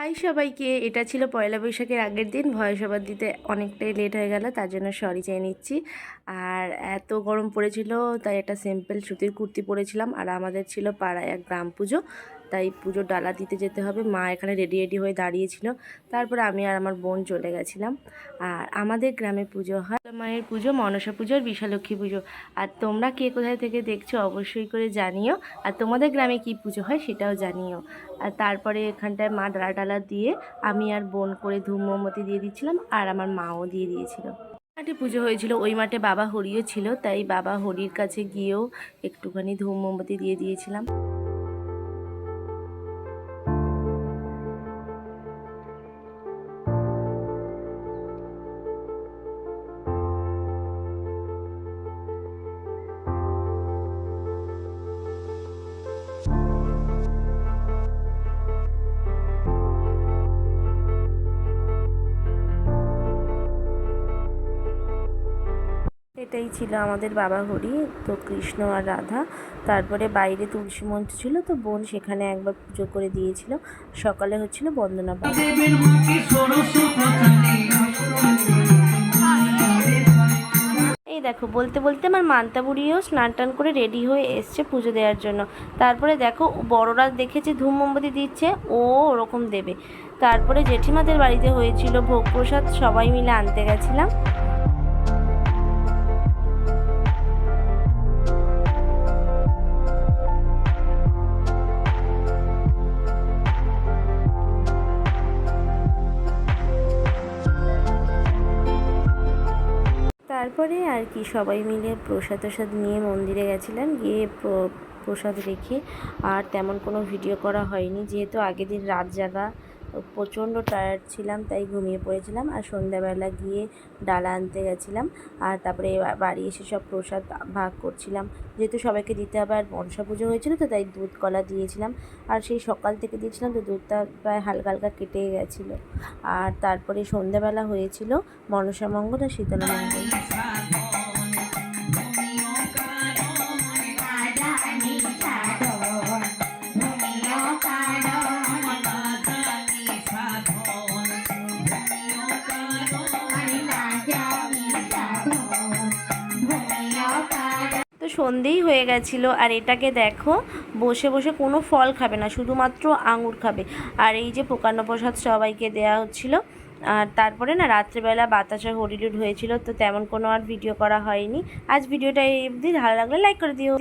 High সবাইকে, এটা ছিল পয়লা বৈশাখের আগের দিন। ভয়েস ওভার দিতে অনেকটাই লেট হয়ে গেল, তার জন্য সরি চেয়ে নিচ্ছি। আর এত গরম পড়েছিল, তাই একটা সিম্পল সুতির কুর্তি পরেছিলাম। আর আমাদের ছিল পাড়ায় এক গ্রাম পুজো, তাই পুজোর ডালা দিতে যেতে হবে। মা এখানে রেডি হয়ে দাঁড়িয়েছিল। তারপরে আমি আর আমার বোন চলে গেছিলাম। আর আমাদের গ্রামে পুজো হয় মায়ের পুজো, মনসা পুজো আর বিশালক্ষী পুজো। আর তোমরা কে কোথায় থেকে দেখছো অবশ্যই করে জানিও। আর তোমাদের গ্রামে কি পুজো হয় সেটাও জানিও। আর তারপরে এখানটায় মা ডালা দিয়ে আমি আর বোন করে ধূপ মোমবাতি দিয়ে দিচ্ছিলাম, আর আমার মাও দিয়ে দিয়েছিল। মাঠে পুজো হয়েছিল, ওই মাঠে বাবা হরিও ছিল, তাই বাবা হরির কাছে গিয়েও একটুখানি ধূপ মোমবাতি দিয়ে দিয়েছিলাম। এটাই ছিল আমাদের বাবা হরি, তো কৃষ্ণ আর রাধা। তারপরে বাইরে তুলসী মঞ্চ ছিল, তো বোন সেখানে একবার পুজো করে দিয়েছিল। সকালে হচ্ছিল বন্দনা পাঠ। এই দেখো, বলতে বলতে আমার মান্তা বুড়িও স্নান টান করে রেডি হয়ে এসছে পুজো দেওয়ার জন্য। তারপরে দেখো, বড়রা দেখেছে ধূপ মোমবাতি দিচ্ছে, ও ওরকম দেবে। তারপরে জেঠিমাদের বাড়িতে হয়েছিল ভোগ প্রসাদ, সবাই মিলে আনতে গেছিলাম। তারপরে আর কি সবাই মিলে প্রসাদ নিয়ে মন্দিরে গেছিলাম, গিয়ে প্রসাদ রেখে আর তেমন কোনো ভিডিও করা হয়নি, যেহেতু আগের দিন রাত জাগা, প্রচণ্ড টায়ার্ড ছিলাম, তাই ঘুমিয়ে পড়েছিলাম। আর সন্ধ্যাবেলা গিয়ে ডালা আনতে গেছিলাম, আর তারপরে বাড়ি এসে সব প্রসাদ ভাগ করছিলাম, যেহেতু সবাইকে দিতে হবে। আর মনসা পুজো হয়েছিল, তো তাই দুধ কলা দিয়েছিলাম। আর সেই সকাল থেকে দিয়েছিলাম, তো দুধটা প্রায় হালকা হালকা কেটে গেছিলো। আর তারপরে সন্ধ্যাবেলা হয়েছিল মনসা মঙ্গল আর শীতলা মঙ্গল। তো সন্ধেই হয়ে গেছিলো। আর এটাকে দেখো, বসে বসে কোনো ফল খাবে না, শুধুমাত্র আঙুর খাবে। আর এই যে প্রকান্ন প্রসাদ সবাইকে দেওয়া হচ্ছিলো। আর তারপরে না রাত্রেবেলা বাতাসা হরিলুট হয়েছিল, তো তেমন কোনো আর ভিডিও করা হয়নি। আজ ভিডিওটা এই অবধি, ভালো লাগলে লাইক করে দিও।